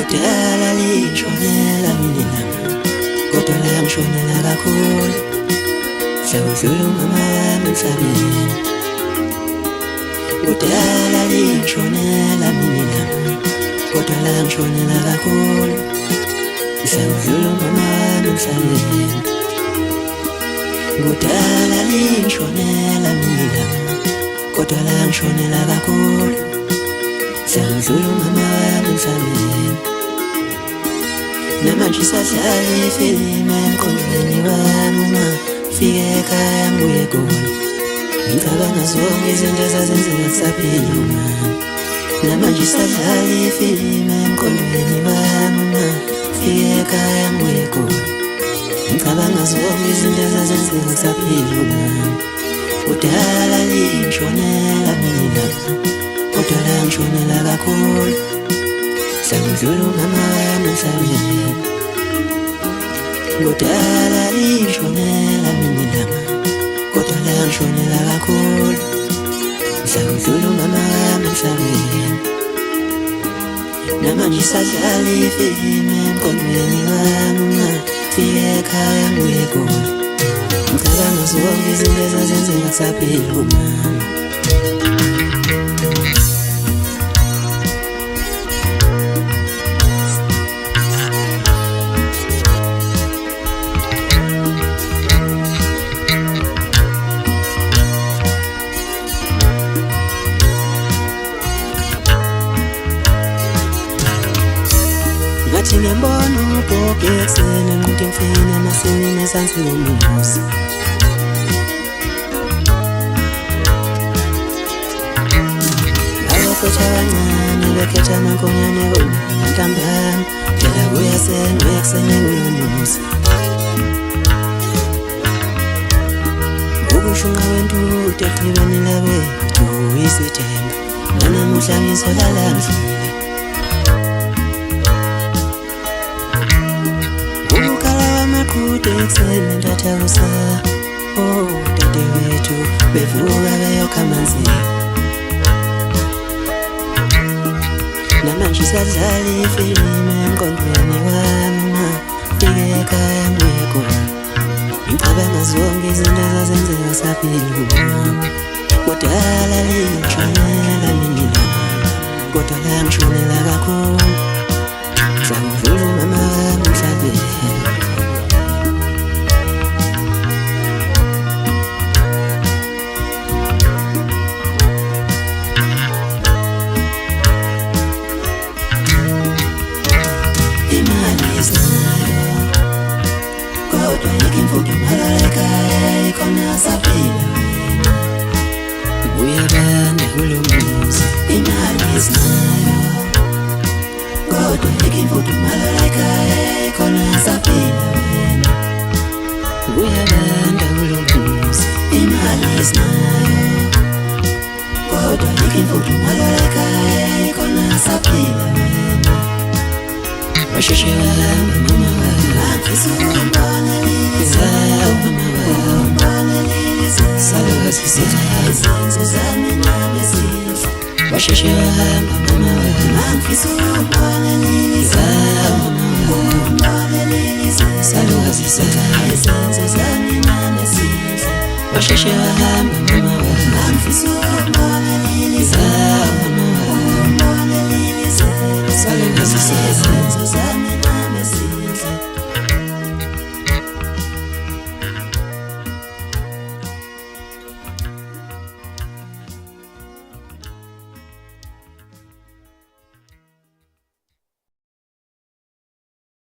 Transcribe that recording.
kudala lishonela mina kodwa la ngishonela kakhulu sawudlula umama wami emhlabeni kudala lishonela mina kodwa la ngishonela kakhulu sawudlula umama wami emhlabeni kudala lishonela mina kodwa la ngishonela kakhulu sawudlula umama wami emhlabeni namanje sadlala ifilimu emqondweni wami uma fika ekhaya ngibuye eGoli ngicabanga zonke izinto ezazenzeka kusaphila umama namanje sadlala ifilimu emqondweni wami uma fika ekhaya ngibuye eGoli ngicabanga zonke izinto ezazenzeka kusaphila umama kudala lishonela mina kodwa la ngishonela kakhulu sawudlula umama wami emhlabeni kudala lishonela mina kodwa la ngishonela kakhulu sawudlula umama wami emhlabeni namanje sadlala ifilimu emqondweni wami uma fika ekhaya ngibuye eGoli ngicabanga zonke izinto ezazenzeka kusaphila umama ngathi ngiyambona ubhobhi ekuseni enqunta imfini emasimini ezansi komuzi abafetha kancane bekhetha amankonyane ntambama phela kuyasenga ekuseni kuyomuzi ukushunqa wentude echibeni labethu isithemba nanamuhla ngisolala ngidlile ekuseni ndathakusa oh dadewethu bevuka beyokha amanzini namanje sadlala ifilimu emqondweni wami uma fika ekhaya ngibuye eGoli ngicabanga zonke izinto ezazenzeka kusaphila umama kudala lishonela mina kodwa la ngishonela kakhulu sawudlula umama wami emhlabeni kodwa ikimfudumala ekhaya ikhona saphila wena uyabanda kulo muzi imali isinayo kodwa ikimfudumala ekhaya ikhona saphila wena uyabanda kulo muzi imali isinayo kodwa ikimfudumala ekhaya ikhona saphila wena washeshe wahamba mama wami angifisa ukubona liza mama wami saluka izenzo zami nami ezinhle washeshe wahamba mama wami angifisa ukubona liza mama wami saluka izenzo zami nami ezinhle washeshe wahamba